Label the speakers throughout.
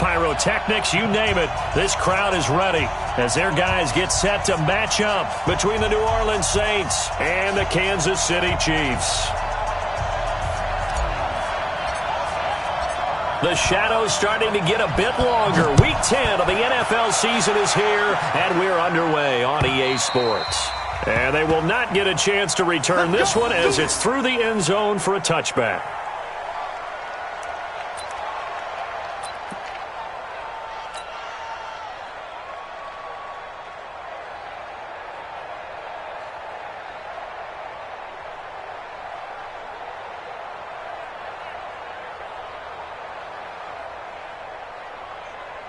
Speaker 1: pyrotechnics, you name it. This crowd is ready as their guys get set to match up between the New Orleans Saints and the Kansas City Chiefs. The shadow's starting to get a bit longer. Week 10 of the NFL season is here, and we're underway on EA Sports. And they will not get a chance to return this one as it's through the end zone for a touchback.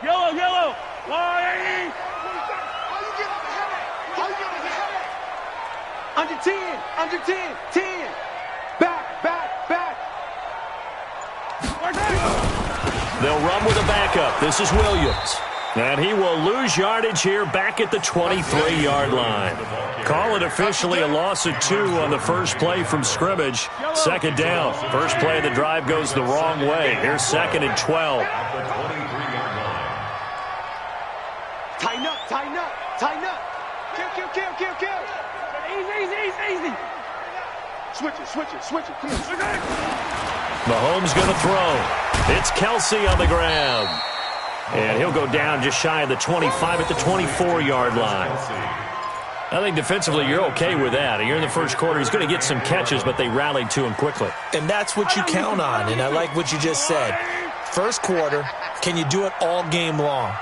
Speaker 2: Yellow. Under 10. 10. Back.
Speaker 1: They'll run with a backup. This is Williams. And he will lose yardage here back at the 23-yard line. Call it officially a loss of 2 on the first play from scrimmage. Second down. First play of the drive goes the wrong way. Here's 2nd and 12.
Speaker 2: Tighten up. Kill. Easy. Switch it. Come on.
Speaker 1: Mahomes going to throw. It's Kelsey on the ground. And he'll go down just shy of the 25 at the 24-yard line. I think defensively you're okay with that. You're in the first quarter. He's going to get some catches, but they rallied to him quickly.
Speaker 3: And that's what you count on, and I like what you just said. First quarter, can you do it all game long?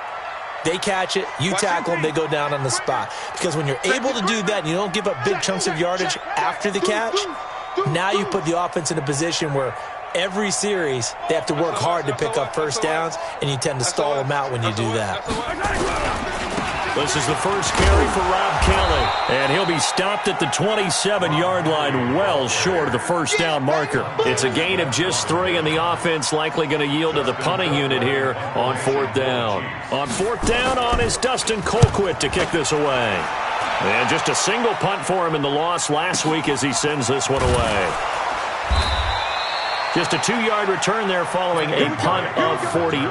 Speaker 3: They catch it, you tackle them, they go down on the spot. Because when you're able to do that and you don't give up big chunks of yardage after the catch, now you put the offense in a position where every series they have to work hard to pick up first downs, and you tend to stall them out when you do that.
Speaker 1: This is the first carry for Rob Kelly, and he'll be stopped at the 27-yard line, well short of the first down marker. It's a gain of just 3, and the offense likely going to yield to the punting unit here on 4th down. On 4th down is Dustin Colquitt to kick this away. And just a single punt for him in the loss last week as he sends this one away. Just a 2-yard return there following a punt of 48.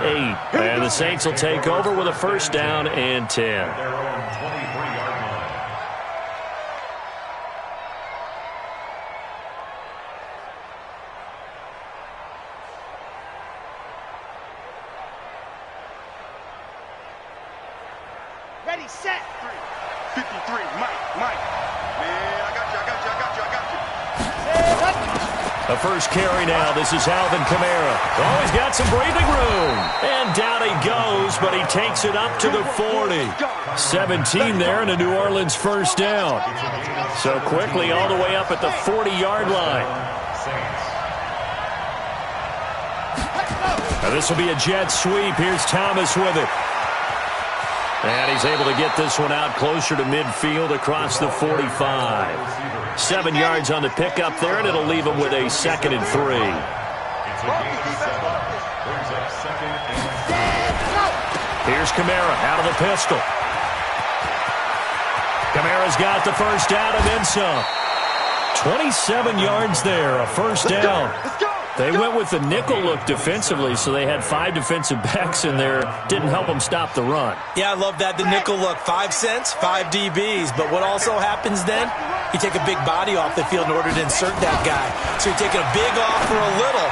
Speaker 1: And the Saints will take over with a first down and 10.
Speaker 2: Ready, set. 53, Mike. Man, I got you.
Speaker 1: The first carry now. This is Alvin Kamara. Oh, he's got some breathing room. And down he goes, but he takes it up to the 40. 17 there and a New Orleans first down. So quickly all the way up at the 40-yard line. Now this will be a jet sweep. Here's Thomas with it. And he's able to get this one out closer to midfield across the 45. 7 yards on the pickup there, and it'll leave him with a 2nd and 3. Here's Kamara out of the pistol. Kamara's got the first down and then some. 27 yards there, a first down. They went with the nickel look defensively, so they had 5 defensive backs in there. Didn't help them stop the run.
Speaker 3: Yeah, I love that, the nickel look. 5 cents, 5 DBs. But what also happens then, you take a big body off the field in order to insert that guy. So you're taking a big off for a little.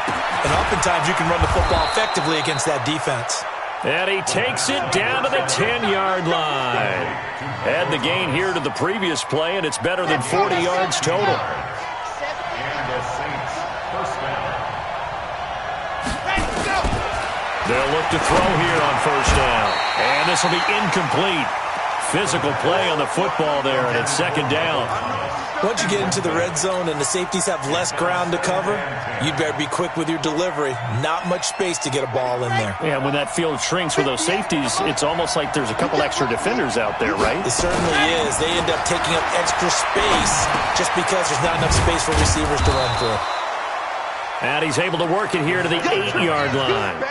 Speaker 3: And oftentimes you can run the football effectively against that defense.
Speaker 1: And he takes it down to the 10-yard line. Add the gain here to the previous play, and it's better than 40 yards total. They'll look to throw here on first down. And this will be incomplete. Physical play on the football there, and it's 2nd down.
Speaker 3: Once you get into the red zone and the safeties have less ground to cover, you better be quick with your delivery. Not much space to get a ball in there.
Speaker 1: Yeah, when that field shrinks with those safeties, it's almost like there's a couple extra defenders out there, right?
Speaker 3: It certainly is. They end up taking up extra space just because there's not enough space for receivers to run through.
Speaker 1: And he's able to work it here to the 8-yard line.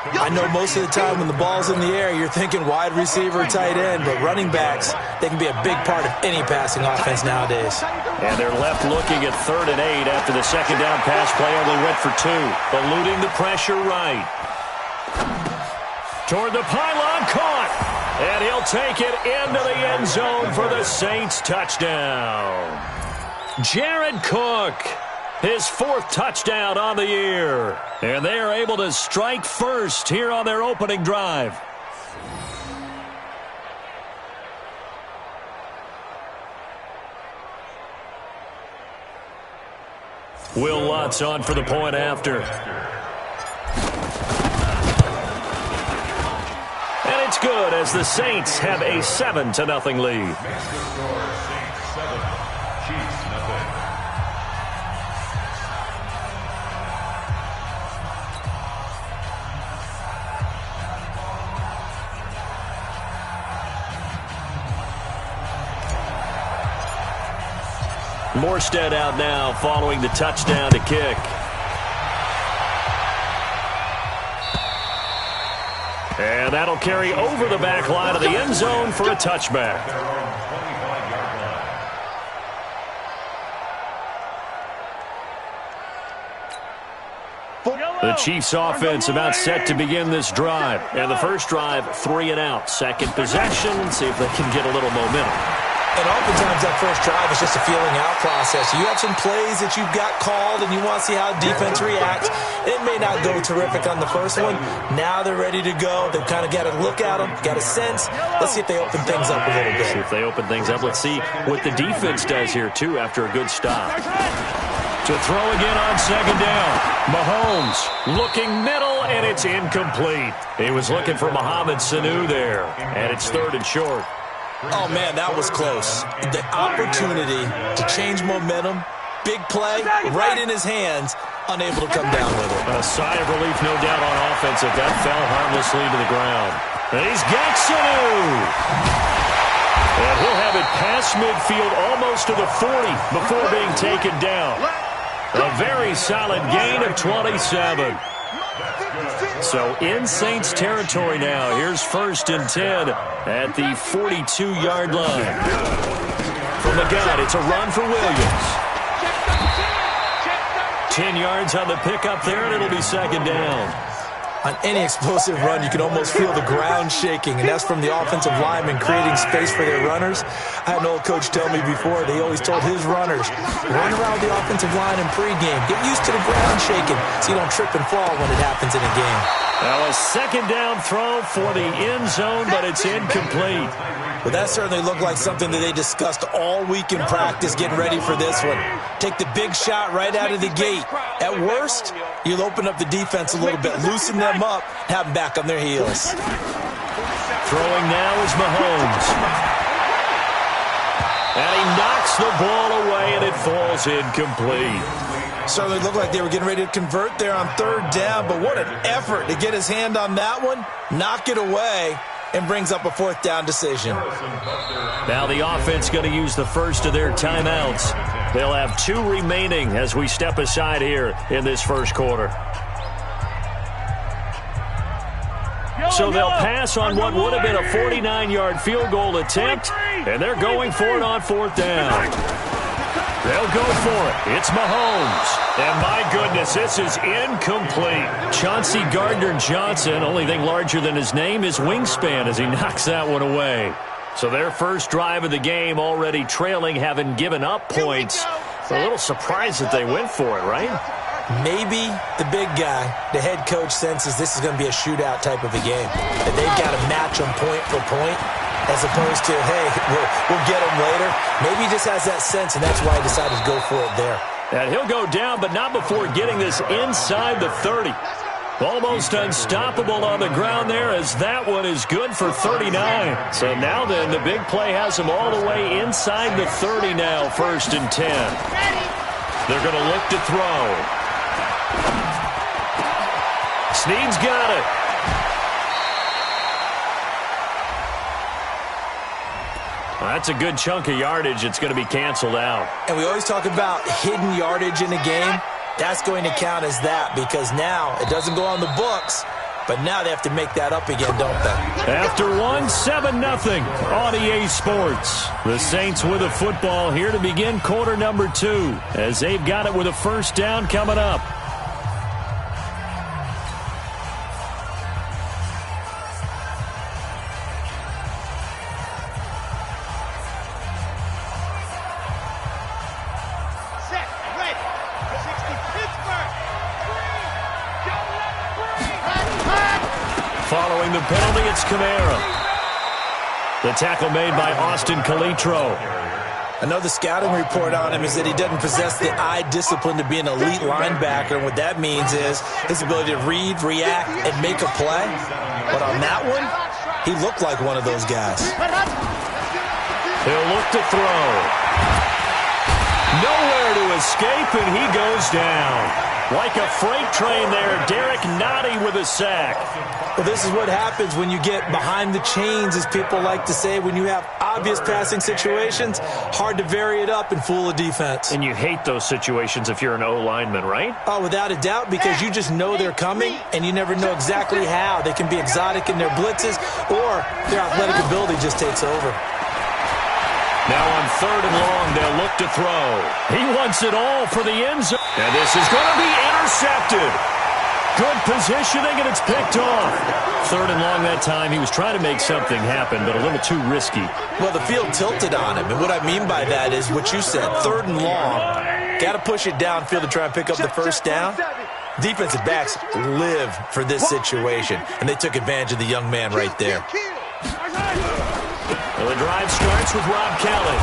Speaker 3: I know most of the time when the ball's in the air, you're thinking wide receiver, tight end, but running backs, they can be a big part of any passing offense nowadays.
Speaker 1: And they're left looking at 3rd and 8 after the 2nd down pass play only went for 2. Eluding the pressure right. Toward the pylon, caught. And he'll take it into the end zone for the Saints touchdown. Jared Cook, his 4th touchdown on the year. And they are able to strike first here on their opening drive. Will Lutz on for the point after. And it's good as the Saints have a 7-0 lead. Morstead out now following the touchdown to kick. And that'll carry over the back line of the end zone for a touchback. The Chiefs offense about set to begin this drive. And the first drive, 3 and out. Second possession, see if they can get a little momentum.
Speaker 3: And oftentimes that first drive is just a feeling out process. You have some plays that you've got called and you want to see how defense reacts. It may not go terrific on the first one. Now they're ready to go. They've kind of got to look at them, got a sense. Let's see if they open things up a little bit.
Speaker 1: See if they open things up. Let's see what the defense does here, too, after a good stop. To throw again on second down. Mahomes looking middle, and it's incomplete. He was looking for Mohamed Sanu there, and it's 3rd and short.
Speaker 3: Oh, man, that was close. The opportunity to change momentum, big play, right in his hands, unable to come down with it.
Speaker 1: A sigh of relief, no doubt, on offense if that fell harmlessly to the ground. And he's got Sanu. And he'll have it past midfield almost to the 40 before being taken down. A very solid gain of 27. So in Saints territory now. Here's 1st and 10 at the 42-yard line. From the gun, it's a run for Williams. 10 yards on the pickup there, and it'll be 2nd down.
Speaker 3: On any explosive run, you can almost feel the ground shaking, and that's from the offensive linemen creating space for their runners. I had an old coach tell me before, they always told his runners, run around the offensive line in pregame. Get used to the ground shaking so you don't trip and fall when it happens in a game.
Speaker 1: Now a 2nd down throw for the end zone, but it's incomplete.
Speaker 3: Well, that certainly looked like something that they discussed all week in practice getting ready for this one. Take the big shot right out of the gate. At worst, you'll open up the defense a little bit, loosen them up, have them back on their heels.
Speaker 1: Throwing now is Mahomes. And he knocks the ball away, and it falls incomplete.
Speaker 3: Certainly looked like they were getting ready to convert there on 3rd down, but what an effort to get his hand on that one, knock it away, and brings up a 4th down decision.
Speaker 1: Now the offense going to use the first of their timeouts. They'll have 2 remaining as we step aside here in this first quarter. So they'll pass on what would have been a 49-yard field goal attempt, and they're going for it on 4th down. They'll go for it. It's Mahomes. And my goodness, this is incomplete. Chauncey Gardner-Johnson, only thing larger than his name is wingspan as he knocks that one away. So their first drive of the game already trailing, having given up points. A little surprised that they went for it, right?
Speaker 3: Maybe the big guy, the head coach, senses this is going to be a shootout type of a game. That they've got to match them point for point, as opposed to, hey, we'll get them later. Maybe he just has that sense, and that's why he decided to go for it there.
Speaker 1: And he'll go down, but not before getting this inside the 30. Almost unstoppable on the ground there, as that one is good for 39. So now then, the big play has him all the way inside the 30 now, 1st and 10. They're going to look to throw. Snead's got it. Well, that's a good chunk of yardage. It's going to be canceled out.
Speaker 3: And we always talk about hidden yardage in a game. That's going to count as that, because now it doesn't go on the books, but now they have to make that up again, don't they?
Speaker 1: After 7-0 on EA Sports. The Saints with a football here to begin quarter number 2, as they've got it with a 1st down coming up. Following the penalty, it's Kamara. The tackle made by Austin Calitro.
Speaker 3: I know the scouting report on him is that he doesn't possess the eye discipline to be an elite linebacker. And what that means is his ability to read, react, and make a play. But on that one, he looked like one of those guys.
Speaker 1: He'll look to throw. Nowhere to escape, and he goes down. Like a freight train there, Derek Nottie with a sack.
Speaker 3: Well, this is what happens when you get behind the chains, as people like to say. When you have obvious passing situations, hard to vary it up and fool a defense.
Speaker 1: And you hate those situations if you're an O-lineman, right?
Speaker 3: Oh, without a doubt, because you just know they're coming, and you never know exactly how. They can be exotic in their blitzes, or their athletic ability just takes over.
Speaker 1: Now on 3rd and long, they'll look to throw. He wants it all for the end zone. And this is going to be intercepted. Good positioning, and it's picked off. 3rd and long that time. He was trying to make something happen, but a little too risky.
Speaker 3: Well, the field tilted on him, and what I mean by that is what you said. 3rd and long, got to push it downfield to try and pick up the first down. Defensive backs live for this situation, and they took advantage of the young man right there.
Speaker 1: Well, the drive starts with Rob Kelly.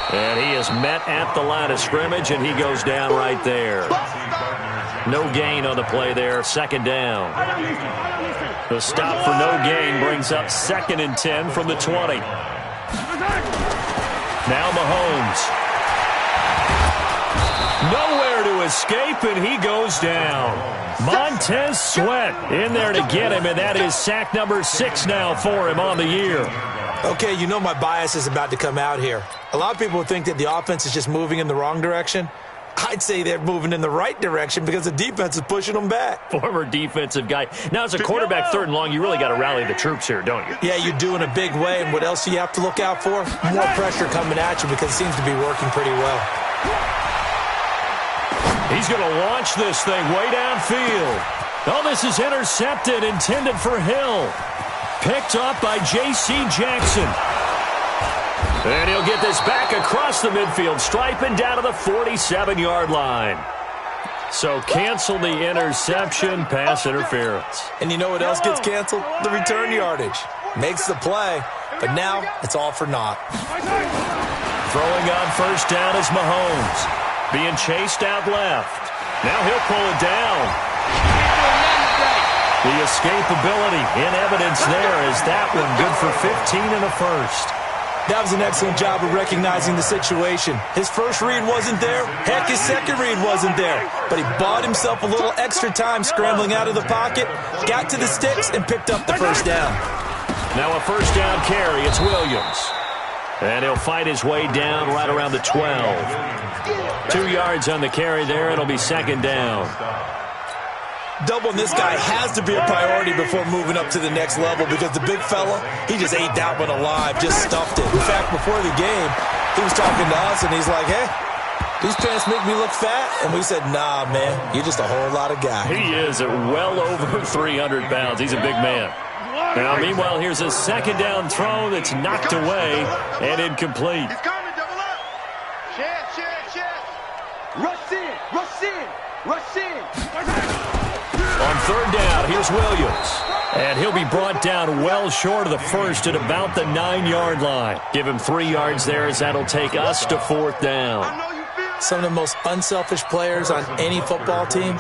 Speaker 1: And he is met at the line of scrimmage, and he goes down right there. No gain on the play there, 2nd down. The stop for no gain brings up 2nd and 10 from the 20. Now Mahomes. Nowhere to escape, and he goes down. Montez Sweat in there to get him, and that is sack number 6 now for him on the year.
Speaker 3: Okay, you know my bias is about to come out here. A lot of people think that the offense is just moving in the wrong direction. I'd say they're moving in the right direction because the defense is pushing them back.
Speaker 1: Former defensive guy. Now, as a quarterback, 3rd and long, you really got to rally the troops here, don't you?
Speaker 3: Yeah, you do in a big way. And what else do you have to look out for? More pressure coming at you because it seems to be working pretty well.
Speaker 1: He's going to launch this thing way downfield. Oh, this is intercepted, intended for Hill. Picked up by J.C. Jackson. And he'll get this back across the midfield stripe and down to the 47-yard line. So cancel the interception, pass interference.
Speaker 3: And you know what else gets canceled? The return yardage. Makes the play, but now it's all for naught.
Speaker 1: Throwing on 1st down is Mahomes. Being chased out left. Now he'll pull it down. The escapability in evidence there is that one good for 15 and a first.
Speaker 3: That was an excellent job of recognizing the situation. His first read wasn't there. Heck, his second read wasn't there. But he bought himself a little extra time scrambling out of the pocket, got to the sticks, and picked up the 1st down.
Speaker 1: Now a 1st down carry. It's Williams. And he'll fight his way down right around the 12. 2 yards on the carry there. It'll be 2nd down.
Speaker 3: Doubling this guy has to be a priority before moving up to the next level because the big fella, he just ate that one alive, just stuffed it. In fact, before the game, he was talking to us, and he's like, hey, these pants make me look fat? And we said, nah, man, you're just a whole lot of guy.
Speaker 1: He is at well over 300 pounds. He's a big man. Now, meanwhile, here's a 2nd down throw that's knocked away and incomplete.
Speaker 2: He's coming, double up. Chance. Rush in, rush in, rush in.
Speaker 1: On 3rd down, here's Williams. And he'll be brought down well short of the first at about the 9-yard line. Give him 3 yards there as that'll take us to 4th down.
Speaker 3: Some of the most unselfish players on any football team,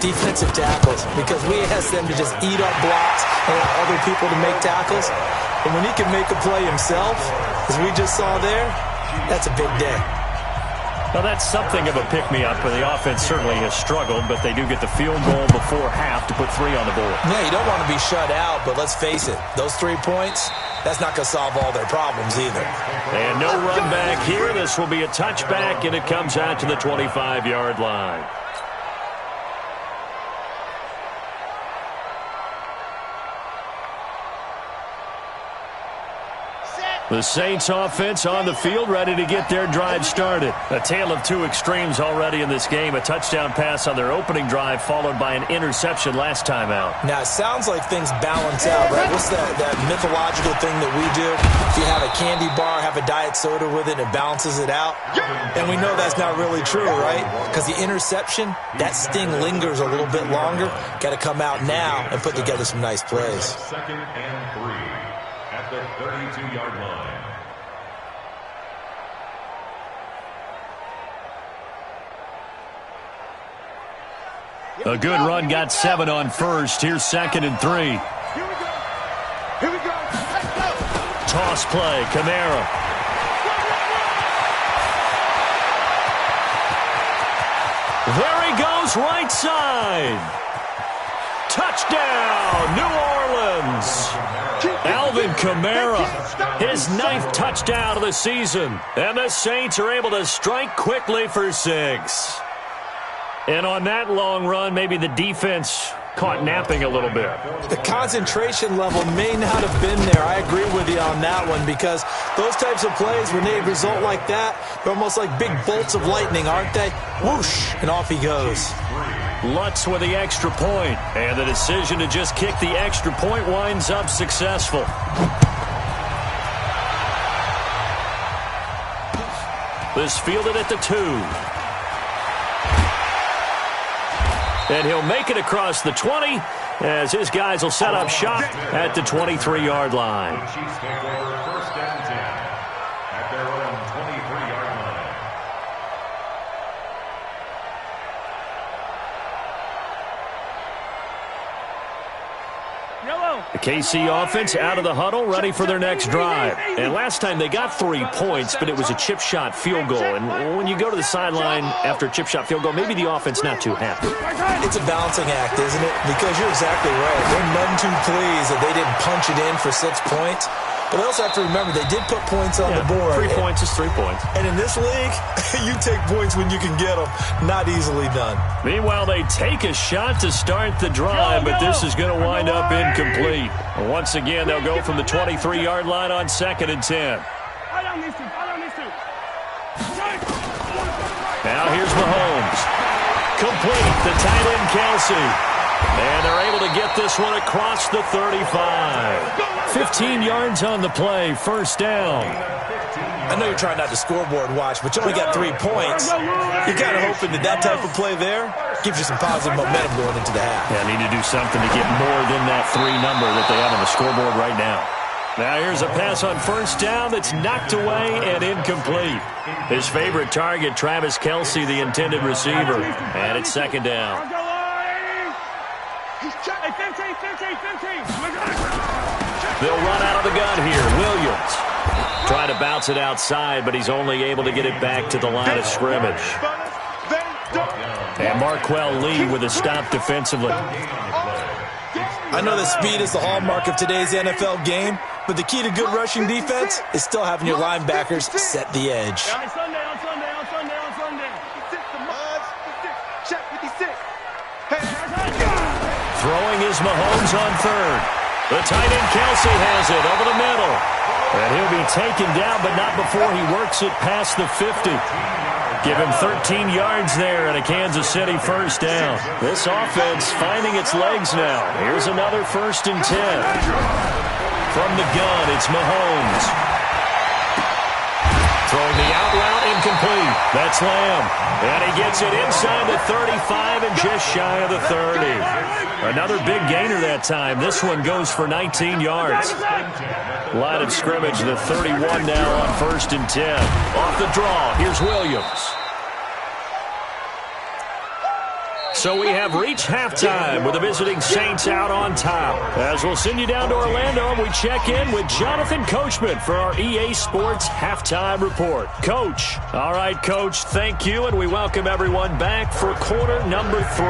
Speaker 3: defensive tackles, because we ask them to just eat up blocks and allow other people to make tackles. And when he can make a play himself, as we just saw there, that's a big day.
Speaker 1: Well, that's something of a pick-me-up, where the offense certainly has struggled, but they do get the field goal before half to put 3 on the board.
Speaker 3: Yeah, you don't want to be shut out, but let's face it, those 3 points, that's not going to solve all their problems either.
Speaker 1: And no run back here. This will be a touchback, and it comes out to the 25-yard line. The Saints offense on the field, ready to get their drive started. A tale of two extremes already in this game. A touchdown pass on their opening drive, followed by an interception last time out.
Speaker 3: Now, it sounds like things balance out, right? What's that mythological thing that we do? If you have a candy bar, have a diet soda with it, it balances it out. And we know that's not really true, right? Because the interception, that sting lingers a little bit longer. Got to come out now and put together some nice plays.
Speaker 4: Second and 3 at the 32-yard line.
Speaker 1: A good run, got 7 on first. Here's 2nd and 3.
Speaker 2: Here we go. Let's go.
Speaker 1: Toss play, Kamara. There he goes, right side. Touchdown, New Orleans. Alvin Kamara, his 9th touchdown of the season. And the Saints are able to strike quickly for 6. And on that long run, maybe the defense caught napping a little bit.
Speaker 3: The concentration level may not have been there. I agree with you on that one, because those types of plays, when they result like that, they're almost like big bolts of lightning, aren't they? Whoosh, and off he goes.
Speaker 1: Lutz with the extra point, and the decision to just kick the extra point winds up successful. This fielded at the 2. And he'll make it across the 20 as his guys will set up shop at the 23-yard line.
Speaker 4: The Chiefs take over 1st and 10 at their own 23-yard line.
Speaker 1: The KC offense out of the huddle, ready for their next drive. And last time they got 3 points, but it was a chip shot field goal. And when you go to the sideline after a chip shot field goal, maybe the offense not too happy.
Speaker 3: It's a balancing act, isn't it? Because you're exactly right. They're none too pleased that they didn't punch it in for 6 points. But they also have to remember they did put points on the board.
Speaker 1: 3 points is 3 points.
Speaker 3: And in this league, you take points when you can get them. Not easily done.
Speaker 1: Meanwhile, they take a shot to start the drive, but this is going to wind up incomplete. Once again, they'll go from the 23-yard line on 2nd and 10. Now here's Mahomes. Complete, the tight end Kelsey. And they're able to get this one across the 35. 15 yards on the play, 1st down.
Speaker 3: I know you're trying not to scoreboard watch, but you only got 3 points. You're kind of hoping that type of play there gives you some positive momentum going into the half.
Speaker 1: Yeah, need to do something to get more than that 3 number that they have on the scoreboard right now. Now here's a pass on 1st down that's knocked away and incomplete. His favorite target, Travis Kelce, the intended receiver. And it's 2nd down. They'll run out of the gun here. Williams trying to bounce it outside, but he's only able to get it back to the line of scrimmage. And Marquell Lee with a stop defensively.
Speaker 3: I know that speed is the hallmark of today's NFL game, but the key to good rushing defense is still having your linebackers set the edge.
Speaker 1: Throwing is Mahomes on 3rd. The tight end Kelsey has it over the middle. And he'll be taken down, but not before he works it past the 50. Give him 13 yards there and a Kansas City 1st down. This offense finding its legs now. Here's another 1st and 10. From the gun, it's Mahomes. Throwing the out route, incomplete. That's Lamb. And he gets it inside the 35 and just shy of the 30. Another big gainer that time. This one goes for 19 yards. Line of scrimmage, the 31 now on 1st and 10. Off the draw, here's Williams. So we have reached halftime with the visiting Saints out on top. As we'll send you down to Orlando, we check in with Jonathan Coachman for our EA Sports Halftime Report. Coach. All right, Coach, thank you, and we welcome everyone back for quarter number 3.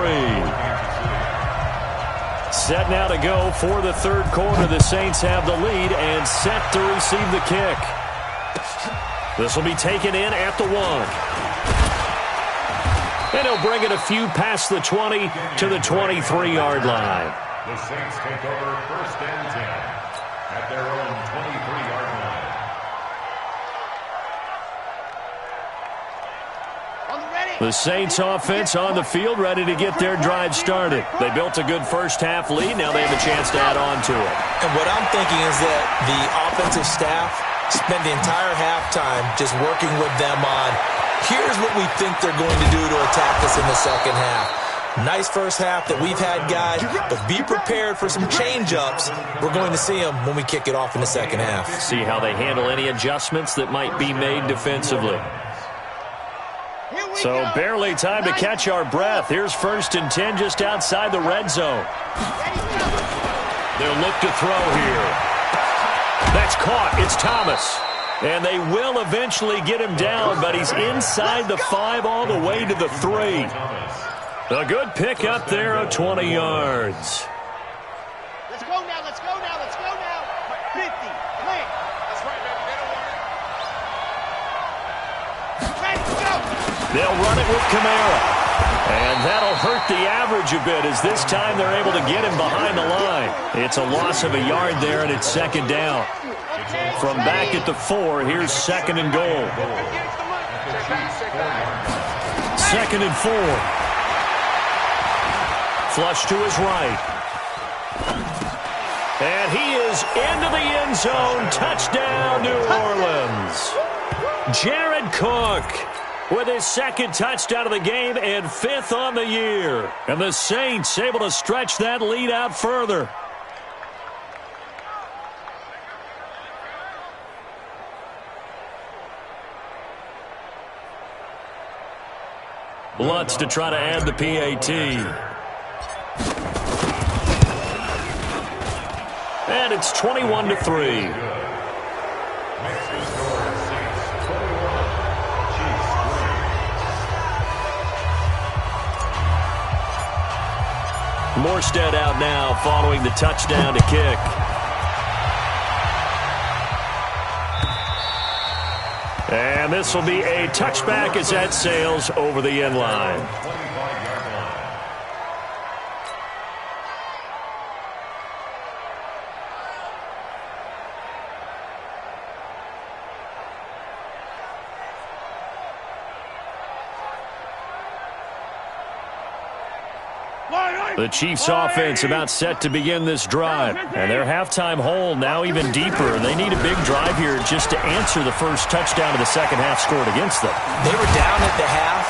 Speaker 1: Set now to go for the 3rd quarter. The Saints have the lead and set to receive the kick. This will be taken in at the 1. And he'll bring it a few past the 20 to the 23-yard line.
Speaker 4: The Saints take over 1st and 10 at their own 23-yard line.
Speaker 1: The Saints offense on the field, ready to get their drive started. They built a good first-half lead. Now they have a chance to add on to it.
Speaker 3: And what I'm thinking is that the offensive staff spent the entire halftime just working with them on, here's what we think they're going to do to attack us in the second half. Nice first half that we've had, guys, but be prepared for some change-ups. We're going to see them when we kick it off in the second half.
Speaker 1: See how they handle any adjustments that might be made defensively. So barely time to catch our breath. Here's 1st and 10 just outside the red zone. They'll look to throw here. That's caught. It's Thomas. And they will eventually get him down, but he's inside the 5 all the way to the 3. A good pick up there of 20 yards.
Speaker 2: Let's go now, let's go now, let's go now. 50, clear. That's right, baby. They don't want it. Ready, go.
Speaker 1: They'll run it with Kamara. And that'll hurt the average a bit as this time they're able to get him behind the line. It's a loss of a yard there, and it's 2nd down. From back at the 4, here's 2nd and goal. 2nd and 4. Flush to his right. And he is into the end zone. Touchdown, New Orleans. Jared Cook with his 2nd touchdown of the game and 5th on the year. And the Saints able to stretch that lead out further. Lutz to try to add the PAT. And it's 21-3. Morstead out now following the touchdown to kick. And this will be a touchback as that sails over the end line. The Chiefs offense about set to begin this drive. And their halftime hole now even deeper. They need a big drive here just to answer the first touchdown of the second half scored against them.
Speaker 3: They were down at the half.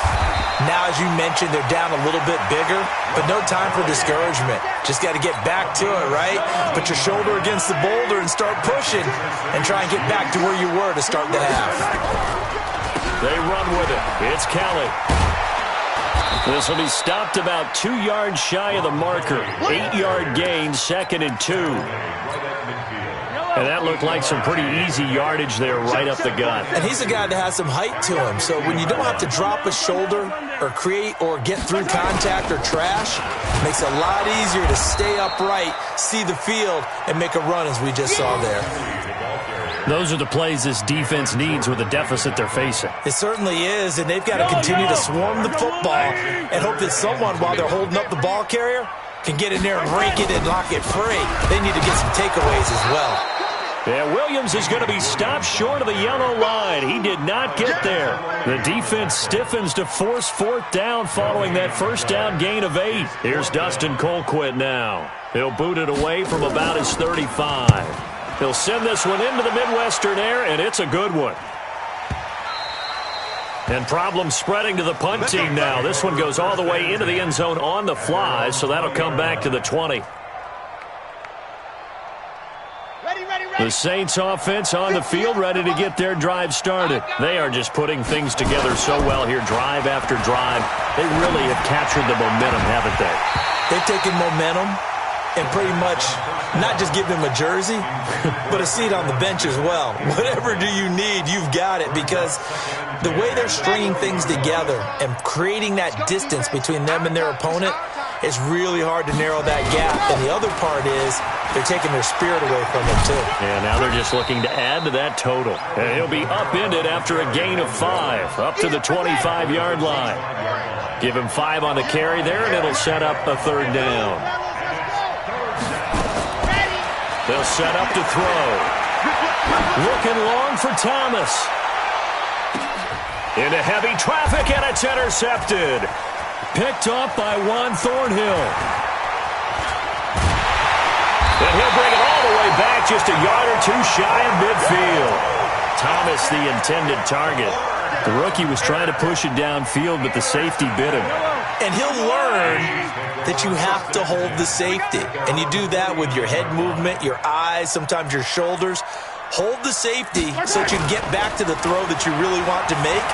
Speaker 3: Now, as you mentioned, they're down a little bit bigger, but no time for discouragement. Just got to get back to it, right? Put your shoulder against the boulder and start pushing and try and get back to where you were to start the half.
Speaker 1: They run with it. It's Kelly. This will be stopped about 2 yards shy of the marker. 8-yard gain, 2nd and 2. And that looked like some pretty easy yardage there right up the gut.
Speaker 3: And he's a guy that has some height to him. So when you don't have to drop a shoulder or create or get through contact or trash, it makes it a lot easier to stay upright, see the field, and make a run as we just saw there.
Speaker 1: Those are the plays this defense needs with the deficit they're facing.
Speaker 3: It certainly is, and they've got to continue to swarm the football and hope that someone, while they're holding up the ball carrier, can get in there and rake it and lock it free. They need to get some takeaways as well.
Speaker 1: Yeah, Williams is going to be stopped short of the yellow line. He did not get there. The defense stiffens to force 4th down following that first down gain of 8. Here's Dustin Colquitt now. He'll boot it away from about his 35. He'll send this one into the Midwestern air, and it's a good one. And problems spreading to the punt team now. This one goes all the way into the end zone on the fly, so that'll come back to the 20. The Saints offense on the field, ready to get their drive started. They are just putting things together so well here, drive after drive. They really have captured the momentum, haven't they?
Speaker 3: They've taken momentum and pretty much not just give him a jersey, but a seat on the bench as well. Whatever do you need, you've got it, because the way they're stringing things together and creating that distance between them and their opponent, it's really hard to narrow that gap. And the other part is they're taking their spirit away from them, too.
Speaker 1: Yeah, now they're just looking to add to that total. And he'll be upended after a gain of 5, up to the 25-yard line. Give him 5 on the carry there, and it'll set up a 3rd down. They'll set up to throw. Looking long for Thomas. Into heavy traffic, and it's intercepted. Picked off by Juan Thornhill. And he'll bring it all the way back, just a yard or two shy of midfield. Thomas, the intended target. The rookie was trying to push it downfield, but the safety bit him.
Speaker 3: And he'll learn that you have to hold the safety. And you do that with your head movement, your eyes, sometimes your shoulders. Hold the safety so that you can get back to the throw that you really want to make.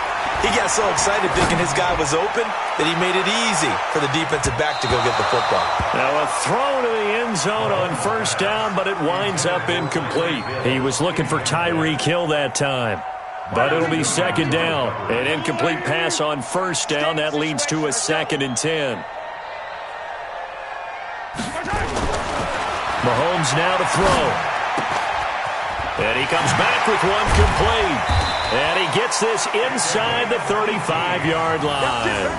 Speaker 3: He got so excited thinking his guy was open that he made it easy for the defensive back to go get the football.
Speaker 1: Now a throw to the end zone on first down, but it winds up incomplete. He was looking for Tyreek Hill that time. But it'll be second down. An incomplete pass on first down. That leads to a 2nd and 10. Mahomes now to throw. And he comes back with one complete. And he gets this inside the 35-yard line.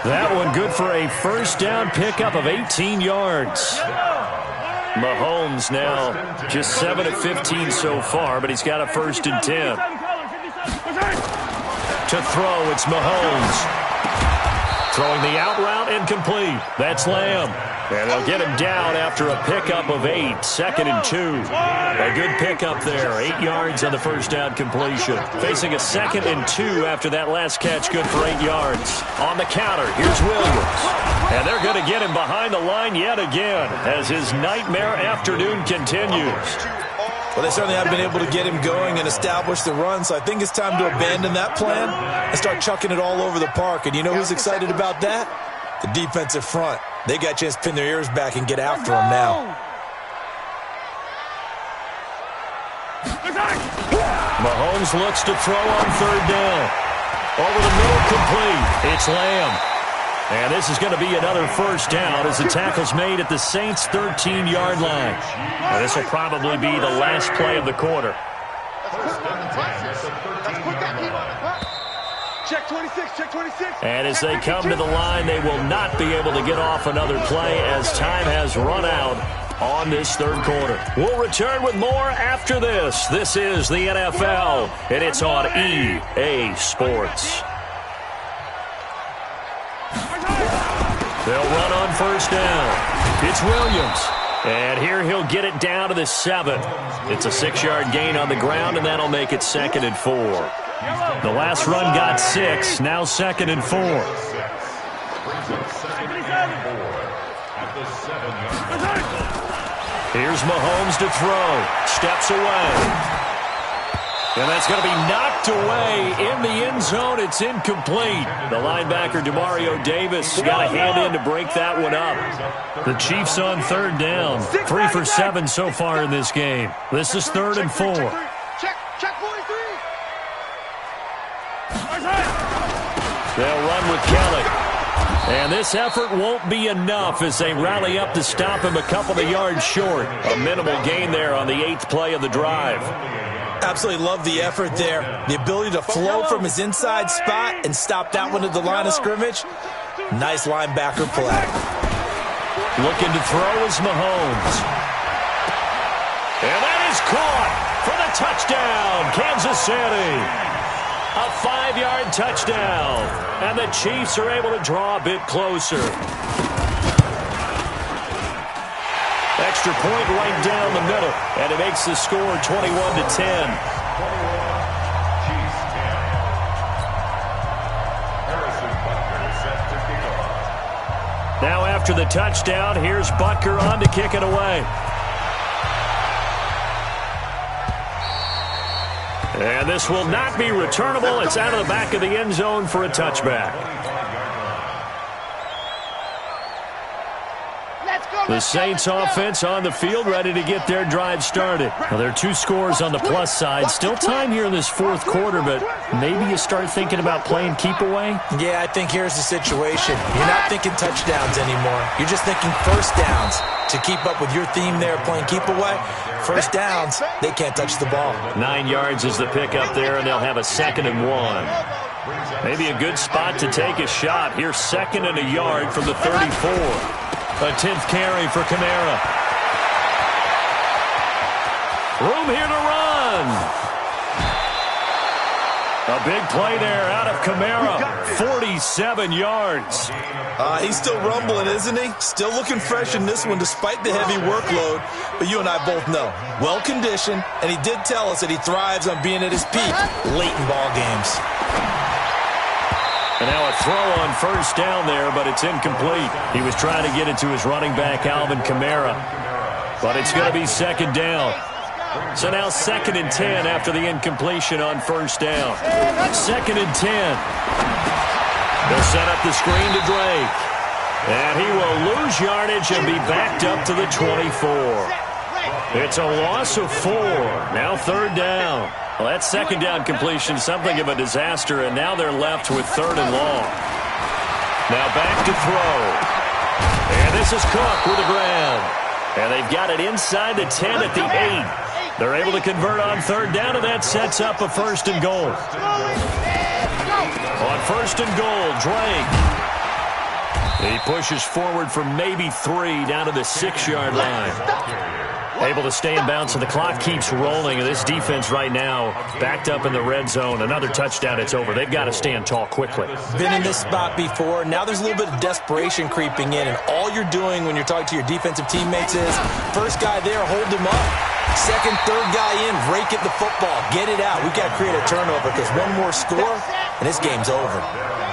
Speaker 1: That one good for a first down pickup of 18 yards. Mahomes now just 7 of 15 so far, but he's got a 1st and 10. To throw, it's Mahomes. Throwing the out route, incomplete. That's Lamb. And they'll get him down after a pickup of 8. 2nd and 2. A good pickup there. 8 yards on the first down completion. Facing a 2nd and 2 after that last catch. Good for 8 yards. On the counter, here's Williams. And they're going to get him behind the line yet again as his nightmare afternoon continues.
Speaker 3: Well, they certainly have been able to get him going and establish the run, so I think it's time to abandon that plan and start chucking it all over the park. And you know who's excited about that? The defensive front. They got a chance to pin their ears back and get after him now.
Speaker 1: Mahomes looks to throw on third down. Over the middle, complete. It's Lamb. And this is going to be another first down as the tackle's made at the Saints' 13-yard line. Now, this will probably be the last play of the quarter.
Speaker 2: Check 26, check 26.
Speaker 1: And as they come to the line, they will not be able to get off another play as time has run out on this third quarter. We'll return with more after this. This is the NFL, and it's on EA Sports. They'll run on first down. It's Williams. And here he'll get it down to the 7. It's a 6-yard gain on the ground, and that'll make it 2nd and 4. The last run got 6. Now 2nd and 4. Here's Mahomes to throw. Steps away. And that's going to be knocked away in the end zone. It's incomplete. The linebacker, Demario Davis, got a hand in to break that one up. The Chiefs on third down. 3 for 7 so far in this game. This is 3rd and 4.
Speaker 2: Check 43.
Speaker 1: They'll run with Kelly. And this effort won't be enough as they rally up to stop him a couple of yards short. A minimal gain there on the 8th play of the drive.
Speaker 3: Absolutely love the effort there. The ability to flow from his inside spot and stop that one at the line of scrimmage. Nice linebacker play.
Speaker 1: Looking to throw is Mahomes. And that is caught for the touchdown, Kansas City. A 5-yard touchdown. And the Chiefs are able to draw a bit closer. Extra point right down the middle, and it makes the score 21-10. Now after the touchdown, here's Butker on to kick it away. And this will not be returnable. It's out of the back of the end zone for a touchback. The Saints offense on the field, ready to get their drive started. Now, there are 2 scores on the plus side. Still time here in this 4th quarter, but maybe you start thinking about playing keep away?
Speaker 3: Yeah, I think here's the situation. You're not thinking touchdowns anymore. You're just thinking first downs. To keep up with your theme there, playing keep away, first downs, they can't touch the ball.
Speaker 1: 9 yards is the pickup there, and they'll have a 2nd and 1. Maybe a good spot to take a shot. Here's 2nd and a yard from the 34. A 10th carry for Kamara. Room here to run. A big play there out of Kamara. 47 yards.
Speaker 3: He's still rumbling, isn't he? Still looking fresh in this one despite the heavy workload. But you and I both know, well-conditioned, and he did tell us that he thrives on being at his peak late in ball games.
Speaker 1: And now a throw on first down there, but it's incomplete. He was trying to get it to his running back, Alvin Kamara. But it's going to be second down. So now 2nd and 10 after the incompletion on first down. 2nd and 10. They'll set up the screen to Drake. And he will lose yardage and be backed up to the 24. It's a loss of 4. Now 3rd down. Well, that 2nd down completion, something of a disaster, and now they're left with 3rd and long. Now back to throw. And this is Cook with a grab. And they've got it inside the 10 at the 8. They're able to convert on 3rd down, and that sets up a 1st and goal. On 1st and goal, Drake. He pushes forward for maybe 3 down to the 6-yard line. Able to stay in bounds, so the clock keeps rolling. And this defense right now backed up in the red zone. Another touchdown, it's over. They've got to stand tall quickly.
Speaker 3: Been in this spot before. Now there's a little bit of desperation creeping in. And all you're doing when you're talking to your defensive teammates is, first guy there, hold him up. 2nd, 3rd guy in, rake at the football. Get it out. We've got to create a turnover because one more score, and this game's over.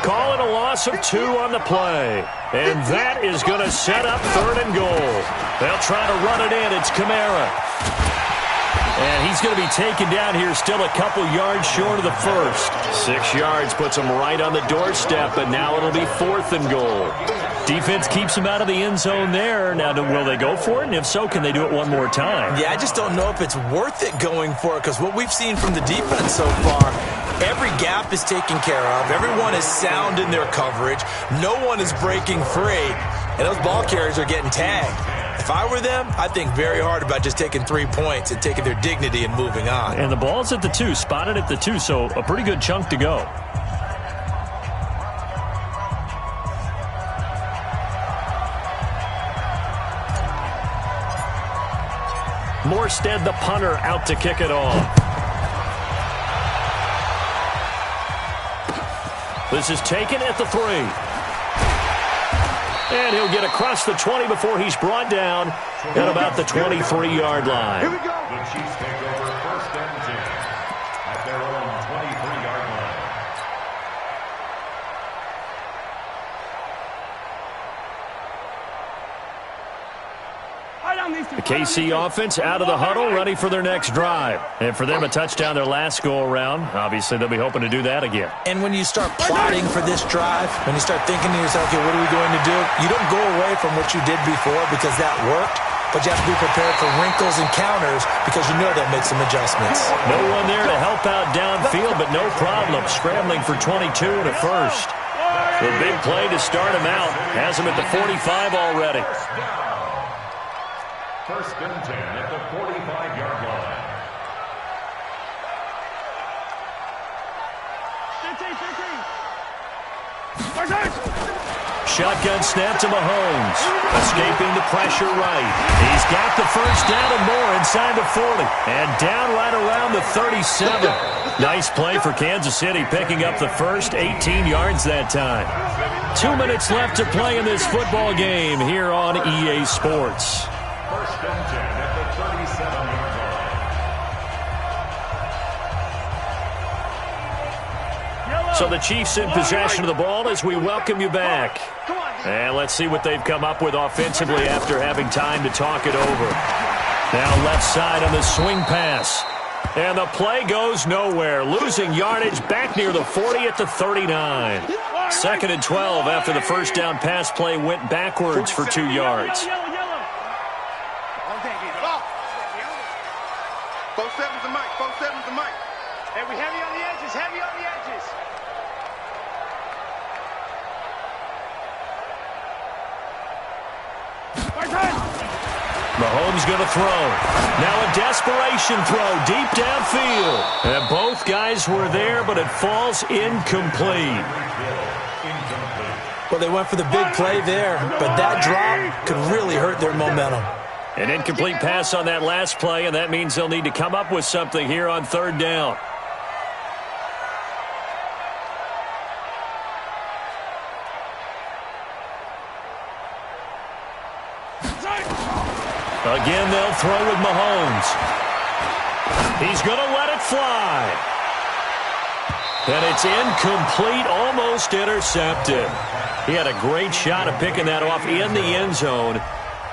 Speaker 1: Call it a loss of 2 on the play. And that is going to set up 3rd and goal. They'll try to run it in. It's Kamara. And he's going to be taken down here, still a couple yards short of the 1st. 6 yards puts him right on the doorstep, but now it'll be 4th and goal. Defense keeps him out of the end zone there. Now, will they go for it? And if so, can they do it one more time?
Speaker 3: Yeah, I just don't know if it's worth it going for it because what we've seen from the defense so far, every gap is taken care of. Everyone is sound in their coverage. No one is breaking free. And those ball carriers are getting tagged. If I were them, I'd think very hard about just taking 3 points and taking their dignity and moving on.
Speaker 1: And the ball's at the 2, spotted at the 2, so a pretty good chunk to go. Morstead, the punter, out to kick it off. This is taken at the 3. And he'll get across the 20 before he's brought down at about the 23-yard line.
Speaker 2: Here we go.
Speaker 4: The Chiefs take over 1st and 10 at their own 23-yard line.
Speaker 1: The KC offense out of the huddle, ready for their next drive. And for them, a touchdown their last go-around. Obviously, they'll be hoping to do that again.
Speaker 3: And when you start plotting for this drive, when you start thinking to yourself, okay, what are we going to do? You don't go away from what you did before because that worked, but you have to be prepared for wrinkles and counters because you know they'll make some adjustments.
Speaker 1: No one there to help out downfield, but no problem. Scrambling for 22 and a 1st. The big play to start him out. Has him at the 45 already.
Speaker 4: 1st and 10 at the 45-yard line.
Speaker 1: Shotgun snap to Mahomes. Escaping the pressure right. He's got the 1st down and more inside the 40. And down right around the 37. Nice play for Kansas City, picking up the 1st, 18 yards that time. 2 minutes left to play in this football game here on EA Sports.
Speaker 4: 1st and 10 at the 37-yard line.
Speaker 1: So the Chiefs in possession of the ball as we welcome you back. And let's see what they've come up with offensively after having time to talk it over. Now left side on the swing pass. And the play goes nowhere. Losing yardage back near the 40 at the 39. 2nd and 12 after the 1st down pass play went backwards for 2 yards.
Speaker 2: 4-7's the mic. 4-7's the mic. Hey, we heavy on the edges. Heavy on the edges.
Speaker 1: Mahomes going to throw. Now a desperation throw deep downfield. And both guys were there, but it falls incomplete.
Speaker 3: Well, they went for the big play there, but that drop could really hurt their momentum.
Speaker 1: An incomplete pass on that last play, and that means they'll need to come up with something here on 3rd down. Again, they'll throw with Mahomes. He's going to let it fly. And it's incomplete, almost intercepted. He had a great shot at picking that off in the end zone.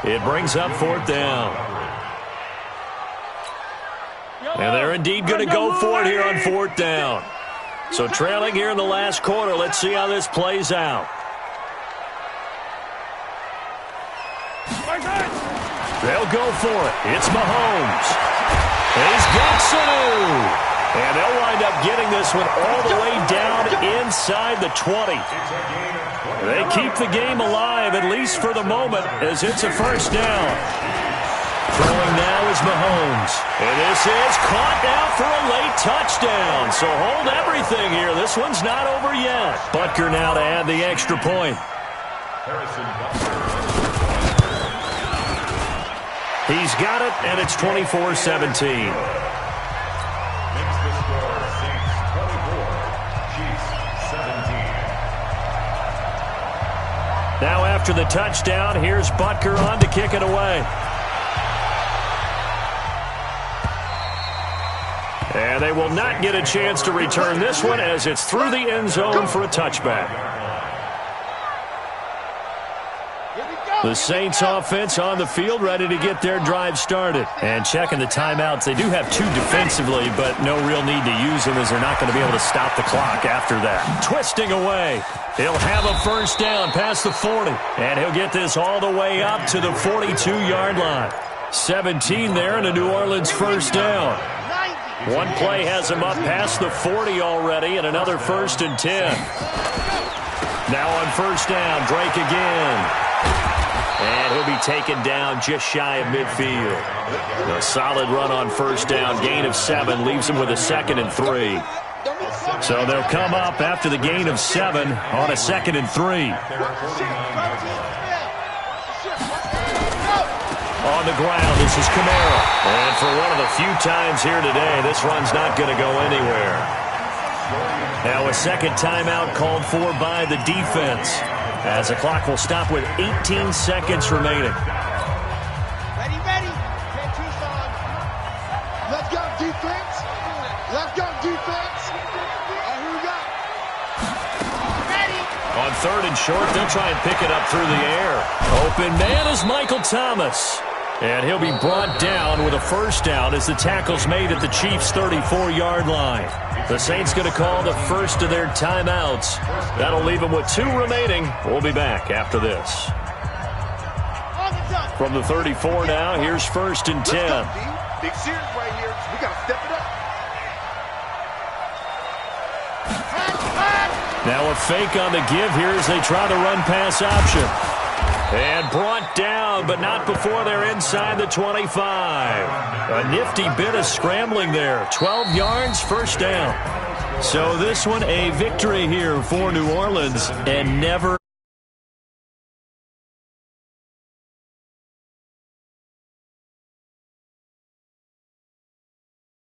Speaker 1: It brings up 4th down. And they're indeed going to go for it here on 4th down. So trailing here in the last quarter. Let's see how this plays out. They'll go for it. It's Mahomes. He's got Sanu. And they'll wind up getting this one all the way down inside the 20. They keep the game alive, at least for the moment, as it's a first down. Throwing now is Mahomes. And this is caught now for a late touchdown. So hold everything here. This one's not over yet. Butker now to add the extra point. He's got it, and it's 24-17. Now after the touchdown, here's Butker on to kick it away. And they will not get a chance to return this one as it's through the end zone for a touchback. The Saints offense on the field ready to get their drive started. And checking the timeouts. They do have 2 defensively, but no real need to use them as they're not going to be able to stop the clock after that. Twisting away. He'll have a first down past the 40. And he'll get this all the way up to the 42-yard line. 17 there and a New Orleans first down. One play has him up past the 40 already and another 1st and 10. Now on first down, Drake again. And he'll be taken down just shy of midfield. A solid run on first down. Gain of 7 leaves him with a 2nd and 3. So they'll come up after the gain of 7 on a 2nd and 3. On the ground, this is Kamara. And for one of the few times here today, this run's not going to go anywhere. Now a second timeout called for by the defense, as the clock will stop with 18 seconds remaining.
Speaker 2: Ready, ready. 10 Tucson. Let's go, defense. Let's go, defense. Here we go. Ready.
Speaker 1: On 3rd and short, they'll try and pick it up through the air. Open man is Michael Thomas. And he'll be brought down with a first down as the tackle's made at the Chiefs' 34-yard line. The Saints going to call the first of their timeouts. That'll leave them with 2 remaining. We'll be back after this. From the 34 now, here's 1st and 10.
Speaker 2: Big series right here. We got to step it up.
Speaker 1: Now a fake on the give here as they try the run-pass option. And brought down, but not before they're inside the 25. A nifty bit of scrambling there. 12 yards, first down. So this one a victory here for New Orleans, and never